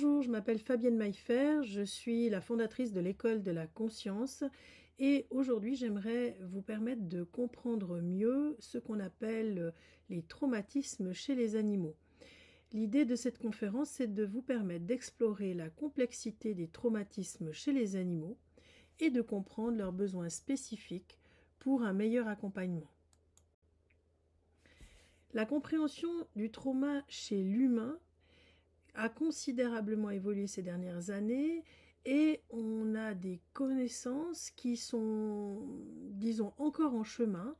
Bonjour, je m'appelle Fabienne Maillefer, je suis la fondatrice de l'école de la conscience et aujourd'hui j'aimerais vous permettre de comprendre mieux ce qu'on appelle les traumatismes chez les animaux. L'idée de cette conférence, c'est de vous permettre d'explorer la complexité des traumatismes chez les animaux et de comprendre leurs besoins spécifiques pour un meilleur accompagnement. La compréhension du trauma chez l'humain a considérablement évolué ces dernières années et on a des connaissances qui sont, disons, encore en chemin,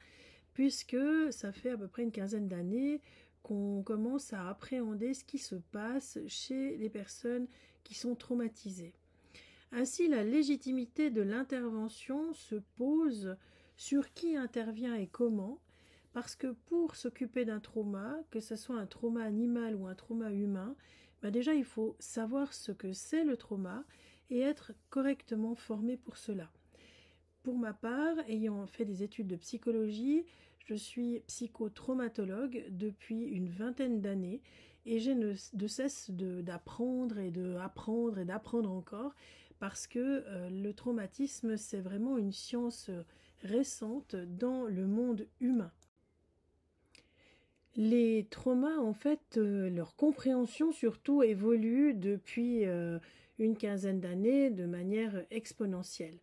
puisque ça fait à peu près une quinzaine d'années qu'on commence à appréhender ce qui se passe chez les personnes qui sont traumatisées. Ainsi, la légitimité de l'intervention se pose sur qui intervient et comment, parce que pour s'occuper d'un trauma, que ce soit un trauma animal ou un trauma humain, déjà il faut savoir ce que c'est le trauma et être correctement formé pour cela. Pour ma part, ayant fait des études de psychologie, je suis psychotraumatologue depuis une vingtaine d'années et j'ai de cesse d'apprendre et d'apprendre encore parce que le traumatisme, c'est vraiment une science récente dans le monde humain. Les traumas, en fait, leur compréhension surtout évolue depuis une quinzaine d'années de manière exponentielle.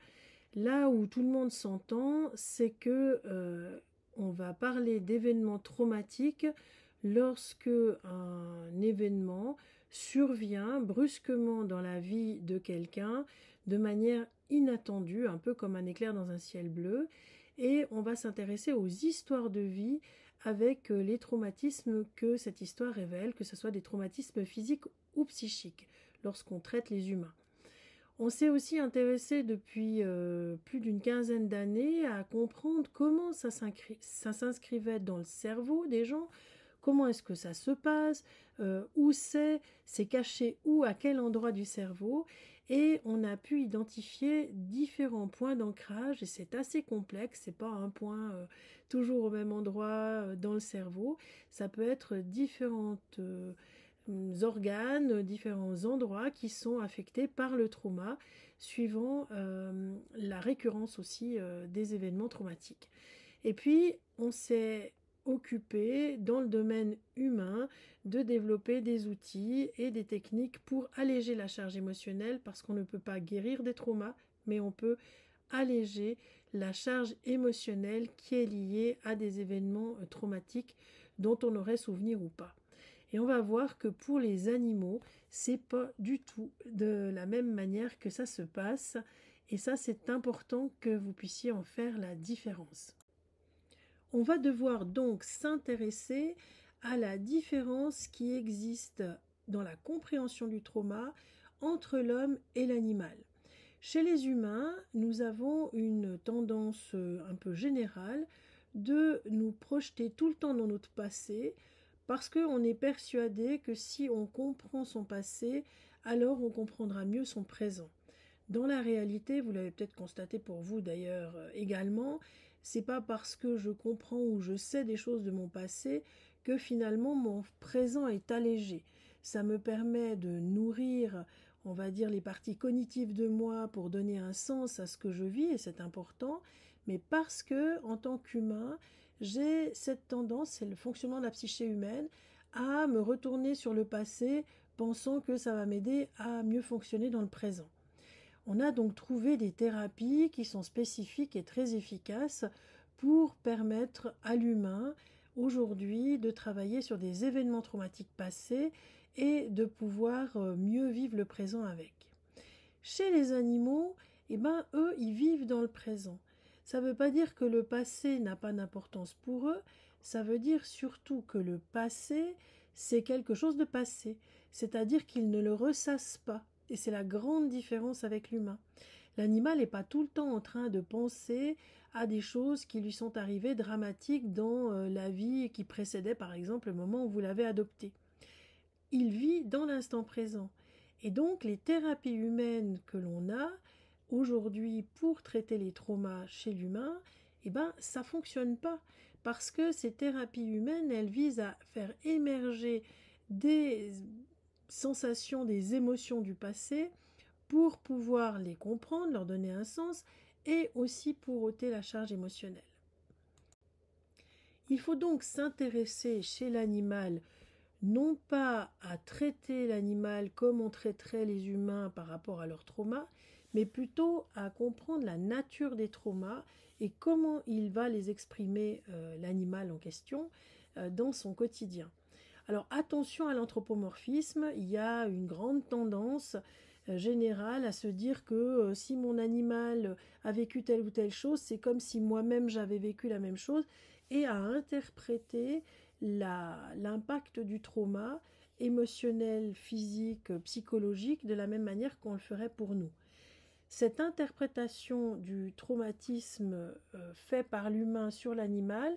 Là où tout le monde s'entend, c'est que on va parler d'événements traumatiques lorsque un événement survient brusquement dans la vie de quelqu'un de manière inattendue, un peu comme un éclair dans un ciel bleu, et on va s'intéresser aux histoires de vie avec les traumatismes que cette histoire révèle, que ce soit des traumatismes physiques ou psychiques, lorsqu'on traite les humains. On s'est aussi intéressé depuis plus d'une quinzaine d'années à comprendre comment ça s'inscrivait dans le cerveau des gens, comment est-ce que ça se passe, où c'est caché où, à quel endroit du cerveau, et on a pu identifier différents points d'ancrage, et c'est assez complexe, c'est pas un point toujours au même endroit dans le cerveau, ça peut être différentes organes, différents endroits qui sont affectés par le trauma, suivant la récurrence aussi des événements traumatiques. Et puis, on s'est occupé dans le domaine humain de développer des outils et des techniques pour alléger la charge émotionnelle, parce qu'on ne peut pas guérir des traumas, mais on peut alléger la charge émotionnelle qui est liée à des événements traumatiques dont on aurait souvenir ou pas. Et on va voir que pour les animaux, c'est pas du tout de la même manière que ça se passe. Et ça, c'est important que vous puissiez en faire la différence. On va devoir donc s'intéresser à la différence qui existe dans la compréhension du trauma entre l'homme et l'animal. Chez les humains, nous avons une tendance un peu générale de nous projeter tout le temps dans notre passé, parce qu'on est persuadé que si on comprend son passé, alors on comprendra mieux son présent. Dans la réalité, vous l'avez peut-être constaté pour vous d'ailleurs également, c'est pas parce que je comprends ou je sais des choses de mon passé que finalement mon présent est allégé. Ça me permet de nourrir, on va dire, les parties cognitives de moi pour donner un sens à ce que je vis, et c'est important, mais parce que, en tant qu'humain, j'ai cette tendance, c'est le fonctionnement de la psyché humaine, à me retourner sur le passé, pensant que ça va m'aider à mieux fonctionner dans le présent. On a donc trouvé des thérapies qui sont spécifiques et très efficaces pour permettre à l'humain aujourd'hui de travailler sur des événements traumatiques passés et de pouvoir mieux vivre le présent avec. Chez les animaux, eux, ils vivent dans le présent. Ça ne veut pas dire que le passé n'a pas d'importance pour eux, ça veut dire surtout que le passé, c'est quelque chose de passé, c'est-à-dire qu'ils ne le ressassent pas. Et c'est la grande différence avec l'humain. L'animal n'est pas tout le temps en train de penser à des choses qui lui sont arrivées dramatiques dans la vie qui précédait, par exemple, le moment où vous l'avez adopté. Il vit dans l'instant présent. Et donc, les thérapies humaines que l'on a aujourd'hui pour traiter les traumas chez l'humain, ça ne fonctionne pas. Parce que ces thérapies humaines, elles visent à faire émerger des sensations, des émotions du passé pour pouvoir les comprendre, leur donner un sens et aussi pour ôter la charge émotionnelle. Il faut donc s'intéresser chez l'animal non pas à traiter l'animal comme on traiterait les humains par rapport à leurs traumas, mais plutôt à comprendre la nature des traumas et comment il va les exprimer, l'animal en question, dans son quotidien. Alors attention à l'anthropomorphisme, il y a une grande tendance générale à se dire que si mon animal a vécu telle ou telle chose, c'est comme si moi-même j'avais vécu la même chose, et à interpréter l'impact du trauma émotionnel, physique, psychologique de la même manière qu'on le ferait pour nous. Cette interprétation du traumatisme fait par l'humain sur l'animal,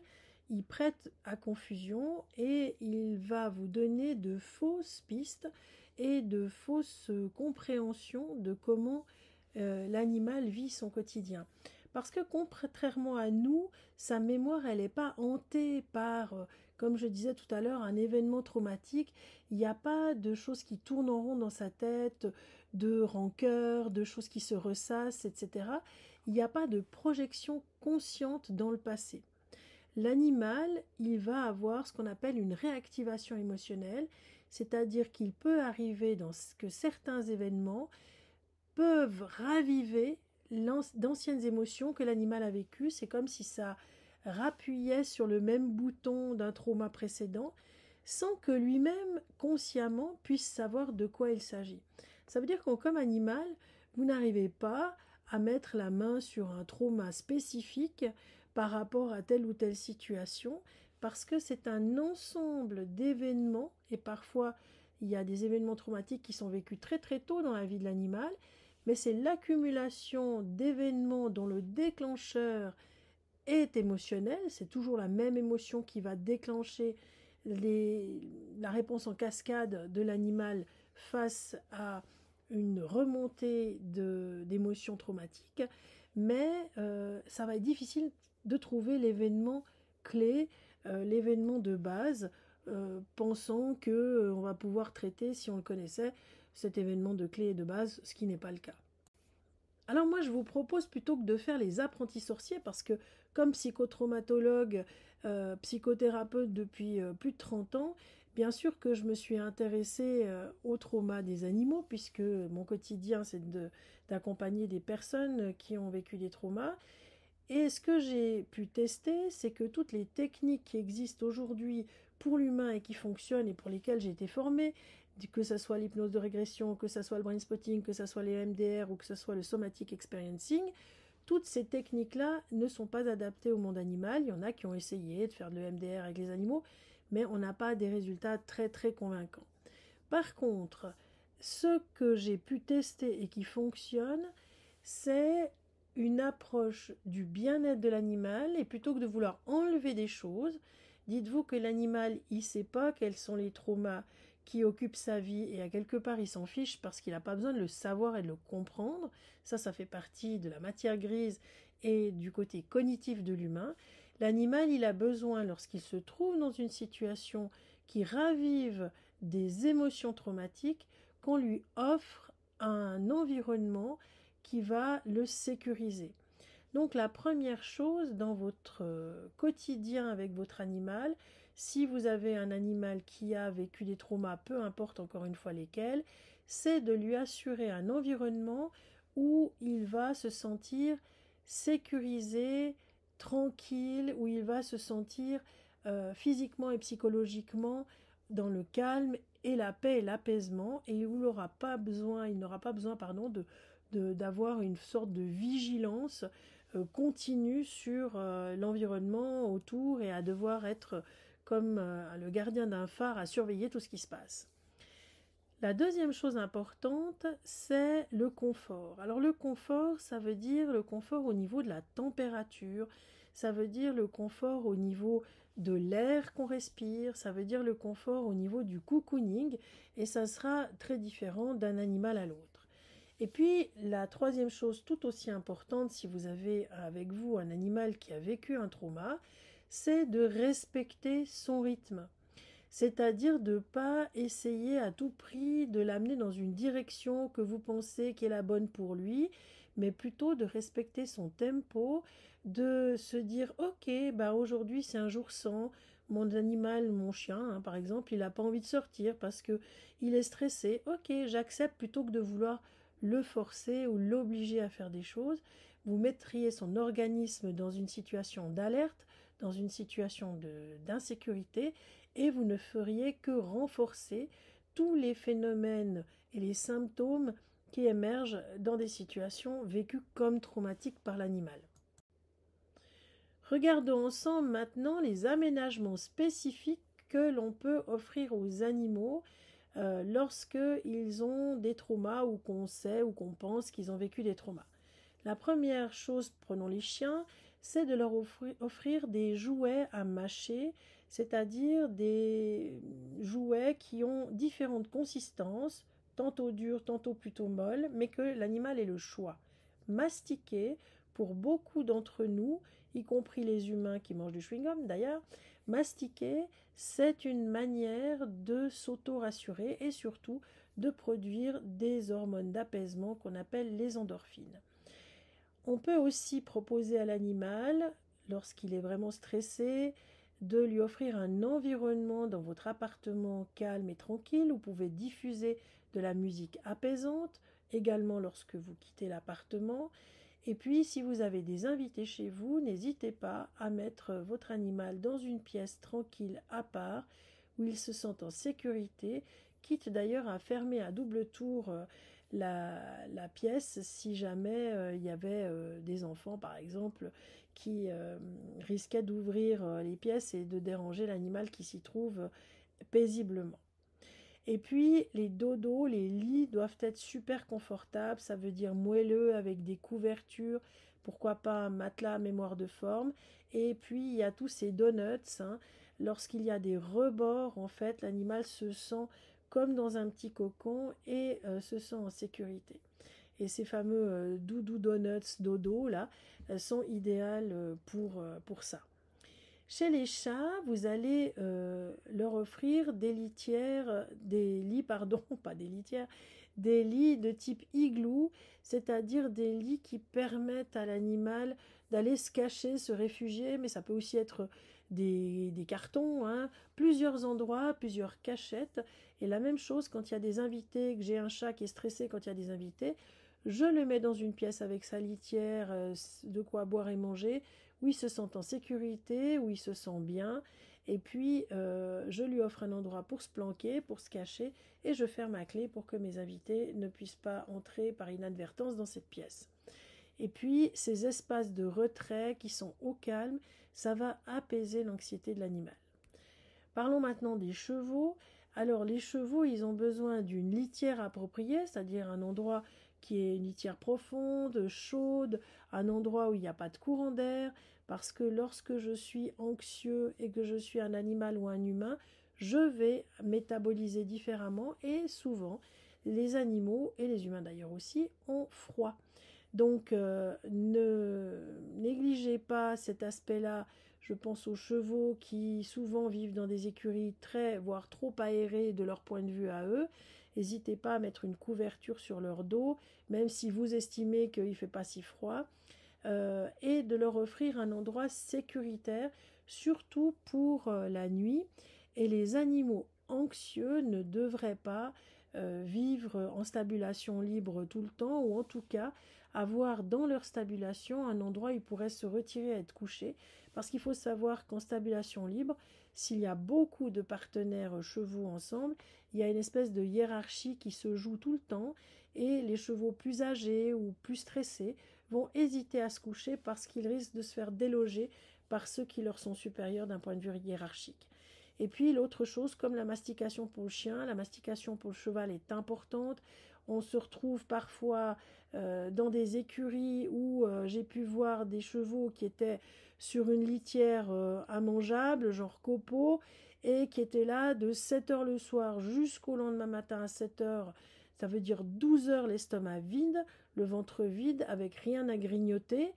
il prête à confusion et il va vous donner de fausses pistes et de fausses compréhensions de comment l'animal vit son quotidien. Parce que contrairement à nous, sa mémoire, elle n'est pas hantée par, comme je disais tout à l'heure, un événement traumatique. Il n'y a pas de choses qui tournent en rond dans sa tête, de rancœur, de choses qui se ressassent, etc. Il n'y a pas de projection consciente dans le passé. L'animal, il va avoir ce qu'on appelle une réactivation émotionnelle, c'est-à-dire qu'il peut arriver que certains événements peuvent raviver d'anciennes émotions que l'animal a vécues. C'est comme si ça rappuyait sur le même bouton d'un trauma précédent sans que lui-même consciemment puisse savoir de quoi il s'agit. Ça veut dire que comme animal, vous n'arrivez pas à mettre la main sur un trauma spécifique par rapport à telle ou telle situation parce que c'est un ensemble d'événements et parfois il y a des événements traumatiques qui sont vécus très très tôt dans la vie de l'animal, mais c'est l'accumulation d'événements dont le déclencheur est émotionnel, c'est toujours la même émotion qui va déclencher la réponse en cascade de l'animal face à une remontée d'émotions traumatiques, mais ça va être difficile de trouver l'événement clé, l'événement de base, pensant qu'on va pouvoir traiter, si on le connaissait, cet événement de clé et de base, ce qui n'est pas le cas. Alors moi, je vous propose plutôt que de faire les apprentis sorciers, parce que comme psychotraumatologue, psychothérapeute depuis plus de 30 ans, bien sûr que je me suis intéressée au trauma des animaux, puisque mon quotidien, c'est d'accompagner des personnes qui ont vécu des traumas. Et ce que j'ai pu tester, c'est que toutes les techniques qui existent aujourd'hui pour l'humain et qui fonctionnent et pour lesquelles j'ai été formée, que ce soit l'hypnose de régression, que ce soit le brain spotting, que ce soit les MDR ou que ce soit le somatic experiencing, toutes ces techniques-là ne sont pas adaptées au monde animal. Il y en a qui ont essayé de faire de l'EMDR avec les animaux, mais on n'a pas des résultats très très convaincants. Par contre, ce que j'ai pu tester et qui fonctionne, c'est une approche du bien-être de l'animal, et plutôt que de vouloir enlever des choses, dites-vous que l'animal, il ne sait pas quels sont les traumas qui occupent sa vie, et à quelque part il s'en fiche parce qu'il n'a pas besoin de le savoir et de le comprendre. Ça fait partie de la matière grise et du côté cognitif de l'humain. L'animal, il a besoin, lorsqu'il se trouve dans une situation qui ravive des émotions traumatiques, qu'on lui offre un environnement qui va le sécuriser. Donc la première chose dans votre quotidien avec votre animal, si vous avez un animal qui a vécu des traumas, peu importe encore une fois lesquels, c'est de lui assurer un environnement où il va se sentir sécurisé, tranquille, où il va se sentir physiquement et psychologiquement dans le calme et la paix et l'apaisement, et où il n'aura pas besoin, d'avoir une sorte de vigilance continue sur l'environnement autour et à devoir être comme le gardien d'un phare à surveiller tout ce qui se passe. La deuxième chose importante, c'est le confort. Alors le confort, ça veut dire le confort au niveau de la température, ça veut dire le confort au niveau de l'air qu'on respire, ça veut dire le confort au niveau du cocooning, et ça sera très différent d'un animal à l'autre. Et puis la troisième chose tout aussi importante, si vous avez avec vous un animal qui a vécu un trauma, c'est de respecter son rythme. c'est-à-dire de ne pas essayer à tout prix de l'amener dans une direction que vous pensez qui est la bonne pour lui, mais plutôt de respecter son tempo, de se dire ok, bah aujourd'hui c'est un jour sans, mon animal, mon chien hein, par exemple, il n'a pas envie de sortir parce que il est stressé, ok, j'accepte plutôt que de vouloir le forcer ou l'obliger à faire des choses. Vous mettriez son organisme dans une situation d'alerte, dans une situation d'insécurité, et vous ne feriez que renforcer tous les phénomènes et les symptômes qui émergent dans des situations vécues comme traumatiques par l'animal. Regardons ensemble maintenant les aménagements spécifiques que l'on peut offrir aux animaux lorsqu'ils ont des traumas ou qu'on sait ou qu'on pense qu'ils ont vécu des traumas. La première chose, prenons les chiens, c'est de leur offrir des jouets à mâcher, c'est-à-dire des jouets qui ont différentes consistances, tantôt dures, tantôt plutôt molles, mais que l'animal ait le choix. Mastiquer, pour beaucoup d'entre nous, y compris les humains qui mangent du chewing-gum d'ailleurs, mastiquer, c'est une manière de s'auto-rassurer et surtout de produire des hormones d'apaisement qu'on appelle les endorphines. On peut aussi proposer à l'animal, lorsqu'il est vraiment stressé, de lui offrir un environnement dans votre appartement calme et tranquille. Vous pouvez diffuser de la musique apaisante, également lorsque vous quittez l'appartement. Et puis, si vous avez des invités chez vous, n'hésitez pas à mettre votre animal dans une pièce tranquille à part, où il se sent en sécurité, quitte d'ailleurs à fermer à double tour la pièce si jamais il y avait des enfants, par exemple, qui risquaient d'ouvrir les pièces et de déranger l'animal qui s'y trouve paisiblement. Et puis, les dodos, les lits doivent être super confortables, ça veut dire moelleux avec des couvertures, pourquoi pas un matelas à mémoire de forme. Et puis, il y a tous ces donuts, hein. Lorsqu'il y a des rebords, en fait, l'animal se sent comme dans un petit cocon et se sent en sécurité. Et ces fameux doudou donuts dodo, là, sont idéales pour ça. Chez les chats, vous allez leur offrir des litières, des lits, pardon, pas des litières, des lits de type igloo, c'est-à-dire des lits qui permettent à l'animal d'aller se cacher, se réfugier, mais ça peut aussi être des cartons, hein, plusieurs endroits, plusieurs cachettes. Et la même chose quand il y a des invités, que j'ai un chat qui est stressé quand il y a des invités, je le mets dans une pièce avec sa litière, de quoi boire et manger, où il se sent en sécurité, où il se sent bien, et puis je lui offre un endroit pour se planquer, pour se cacher, et je ferme ma clé pour que mes invités ne puissent pas entrer par inadvertance dans cette pièce. Et puis ces espaces de retrait qui sont au calme, ça va apaiser l'anxiété de l'animal. Parlons maintenant des chevaux. Alors les chevaux, ils ont besoin d'une litière appropriée, c'est-à-dire un endroit qui est une litière profonde, chaude, un endroit où il n'y a pas de courant d'air, parce que lorsque je suis anxieux et que je suis un animal ou un humain, je vais métaboliser différemment et souvent les animaux, et les humains d'ailleurs aussi, ont froid. Donc ne négligez pas cet aspect-là. Je pense aux chevaux qui souvent vivent dans des écuries très, voire trop aérées de leur point de vue à eux. N'hésitez pas à mettre une couverture sur leur dos, même si vous estimez qu'il ne fait pas si froid, et de leur offrir un endroit sécuritaire, surtout pour la nuit. Et les animaux anxieux ne devraient pas vivre en stabulation libre tout le temps, ou en tout cas avoir dans leur stabulation un endroit où ils pourraient se retirer et être couchés, parce qu'il faut savoir qu'en stabulation libre, s'il y a beaucoup de partenaires chevaux ensemble, il y a une espèce de hiérarchie qui se joue tout le temps, et les chevaux plus âgés ou plus stressés vont hésiter à se coucher parce qu'ils risquent de se faire déloger par ceux qui leur sont supérieurs d'un point de vue hiérarchique. Et puis l'autre chose, comme la mastication pour le chien, la mastication pour le cheval est importante. On se retrouve parfois dans des écuries où j'ai pu voir des chevaux qui étaient sur une litière immangeable, genre copeaux, et qui étaient là de 7 heures le soir jusqu'au lendemain matin à 7 heures. Ça veut dire 12 heures l'estomac vide, le ventre vide, avec rien à grignoter.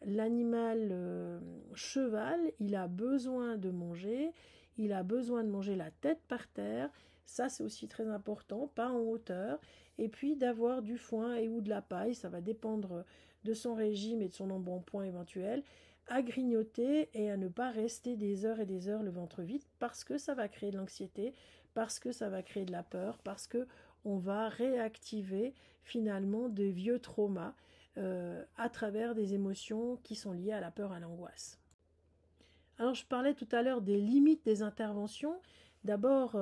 L'animal cheval, il a besoin de manger, il a besoin de manger la tête par terre, ça c'est aussi très important, pas en hauteur, et puis d'avoir du foin et ou de la paille, ça va dépendre de son régime et de son embonpoint éventuel, à grignoter et à ne pas rester des heures et des heures le ventre vide parce que ça va créer de l'anxiété, parce que ça va créer de la peur, parce que on va réactiver finalement de vieux traumas à travers des émotions qui sont liées à la peur, à l'angoisse. Alors je parlais tout à l'heure des limites des interventions. D'abord,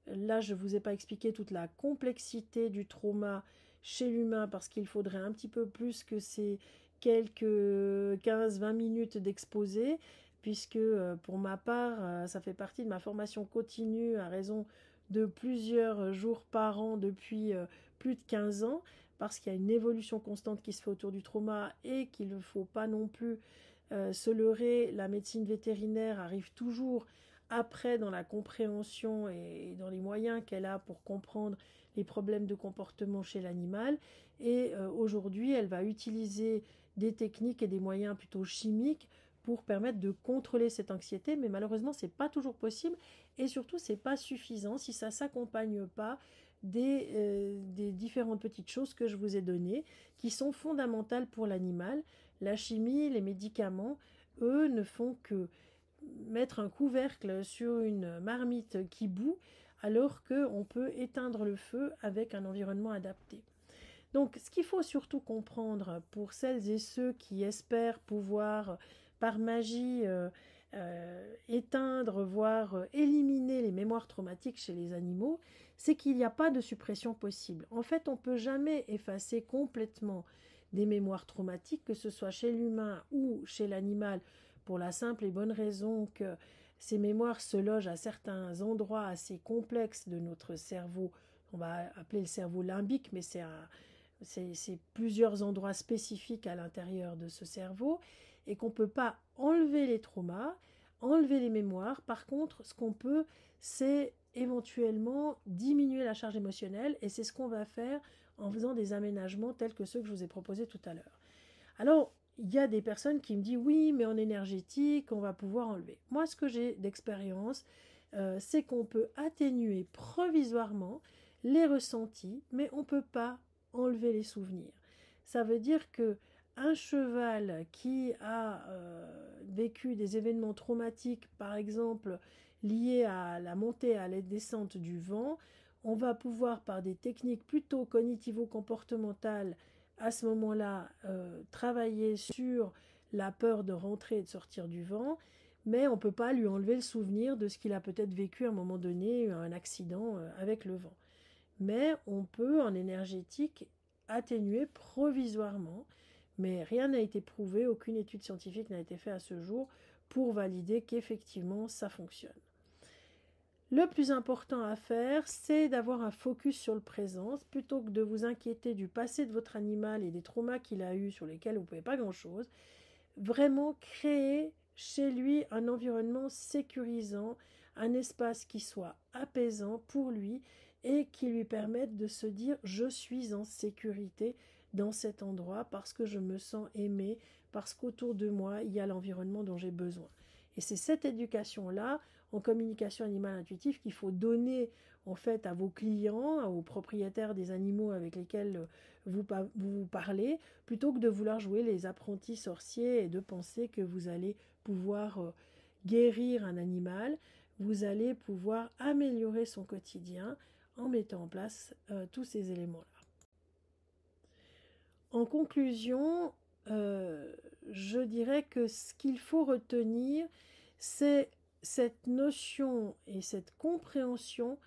là je ne vous ai pas expliqué toute la complexité du trauma chez l'humain parce qu'il faudrait un petit peu plus que ces quelques 15-20 minutes d'exposé, puisque pour ma part, ça fait partie de ma formation continue à raison de plusieurs jours par an depuis plus de 15 ans, parce qu'il y a une évolution constante qui se fait autour du trauma et qu'il ne faut pas non plus se leurrer. La médecine vétérinaire arrive toujours après dans la compréhension et dans les moyens qu'elle a pour comprendre les problèmes de comportement chez l'animal. Et aujourd'hui, elle va utiliser des techniques et des moyens plutôt chimiques pour permettre de contrôler cette anxiété, mais malheureusement, ce n'est pas toujours possible et surtout, ce n'est pas suffisant si ça ne s'accompagne pas des différentes petites choses que je vous ai données qui sont fondamentales pour l'animal. La chimie, les médicaments, eux, ne font que mettre un couvercle sur une marmite qui bout, alors qu'on peut éteindre le feu avec un environnement adapté. Donc, ce qu'il faut surtout comprendre pour celles et ceux qui espèrent pouvoir, par magie, éteindre, voire éliminer les mémoires traumatiques chez les animaux, c'est qu'il n'y a pas de suppression possible. En fait, on ne peut jamais effacer complètement des mémoires traumatiques, que ce soit chez l'humain ou chez l'animal, pour la simple et bonne raison que ces mémoires se logent à certains endroits assez complexes de notre cerveau. On va appeler le cerveau limbique, mais c'est plusieurs endroits spécifiques à l'intérieur de ce cerveau, et qu'on ne peut pas enlever les traumas, enlever les mémoires. Par contre, ce qu'on peut, c'est éventuellement diminuer la charge émotionnelle, et c'est ce qu'on va faire en faisant des aménagements tels que ceux que je vous ai proposés tout à l'heure. Alors, il y a des personnes qui me disent oui, mais en énergétique, on va pouvoir enlever. Moi, ce que j'ai d'expérience, c'est qu'on peut atténuer provisoirement les ressentis, mais on ne peut pas enlever les souvenirs. Ça veut dire que un cheval qui a vécu des événements traumatiques, par exemple liés à la montée, à la descente du vent, on va pouvoir, par des techniques plutôt cognitivo-comportementales, à ce moment-là, travailler sur la peur de rentrer et de sortir du vent, mais on ne peut pas lui enlever le souvenir de ce qu'il a peut-être vécu à un moment donné, un accident avec le vent. Mais on peut, en énergétique, atténuer provisoirement, mais rien n'a été prouvé, aucune étude scientifique n'a été faite à ce jour pour valider qu'effectivement ça fonctionne. Le plus important à faire, c'est d'avoir un focus sur le présent, plutôt que de vous inquiéter du passé de votre animal et des traumas qu'il a eus sur lesquels vous ne pouvez pas grand-chose. Vraiment créer chez lui un environnement sécurisant, un espace qui soit apaisant pour lui et qui lui permette de se dire « je suis en sécurité dans cet endroit parce que je me sens aimé, parce qu'autour de moi, il y a l'environnement dont j'ai besoin ». Et c'est cette éducation-là, en communication animale intuitive, qu'il faut donner en fait à vos clients, aux propriétaires des animaux avec lesquels vous parlez, plutôt que de vouloir jouer les apprentis sorciers et de penser que vous allez pouvoir guérir un animal. Vous allez pouvoir améliorer son quotidien en mettant en place tous ces éléments-là. En conclusion, je dirais que ce qu'il faut retenir, c'est cette notion et cette compréhension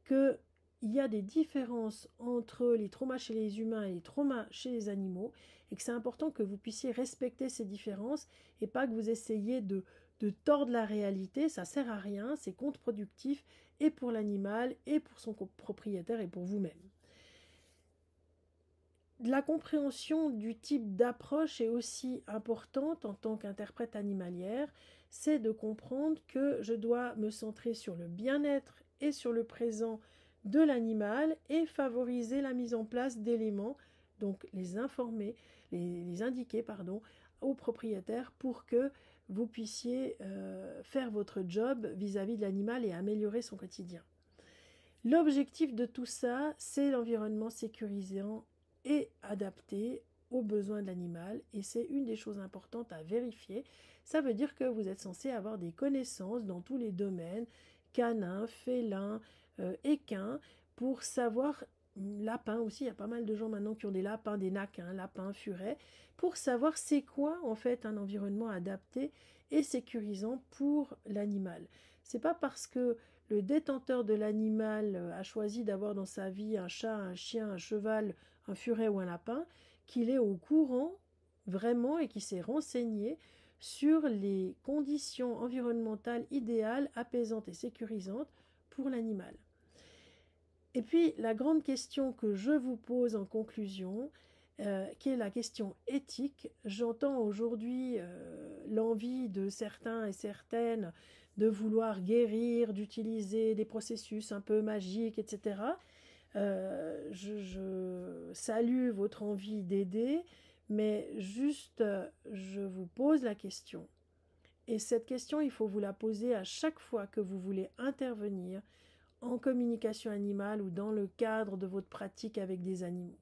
qu'il y a des différences entre les traumas chez les humains et les traumas chez les animaux, et que c'est important que vous puissiez respecter ces différences et pas que vous essayiez de tordre la réalité. Ça sert à rien, c'est contre-productif et pour l'animal et pour son propriétaire et pour vous-même. La compréhension du type d'approche est aussi importante en tant qu'interprète animalière, c'est de comprendre que je dois me centrer sur le bien-être et sur le présent de l'animal et favoriser la mise en place d'éléments, donc les indiquer aux propriétaires pour que vous puissiez faire votre job vis-à-vis de l'animal et améliorer son quotidien. L'objectif de tout ça, c'est l'environnement sécurisant et adapté aux besoins de l'animal, et c'est une des choses importantes à vérifier. Ça veut dire que vous êtes censé avoir des connaissances dans tous les domaines, canins, félins, équins, pour savoir, lapins aussi, il y a pas mal de gens maintenant qui ont des lapins, des naquins, lapins, furets, pour savoir c'est quoi en fait un environnement adapté et sécurisant pour l'animal. C'est pas parce que le détenteur de l'animal a choisi d'avoir dans sa vie un chat, un chien, un cheval, un furet ou un lapin, qu'il est au courant vraiment et qu'il s'est renseigné sur les conditions environnementales idéales, apaisantes et sécurisantes pour l'animal. Et puis la grande question que je vous pose en conclusion, qui est la question éthique. J'entends aujourd'hui l'envie de certains et certaines de vouloir guérir, d'utiliser des processus un peu magiques, etc. Je salue votre envie d'aider, mais juste, je vous pose la question. Et cette question, il faut vous la poser à chaque fois que vous voulez intervenir en communication animale ou dans le cadre de votre pratique avec des animaux.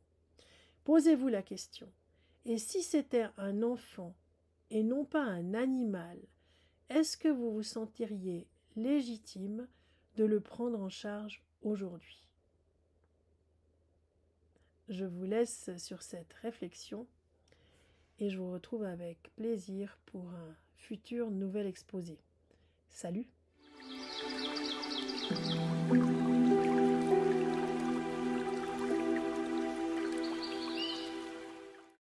Posez-vous la question. Et si c'était un enfant et non pas un animal, est-ce que vous vous sentiriez légitime de le prendre en charge aujourd'hui? Je vous laisse sur cette réflexion et je vous retrouve avec plaisir pour un futur nouvel exposé. Salut!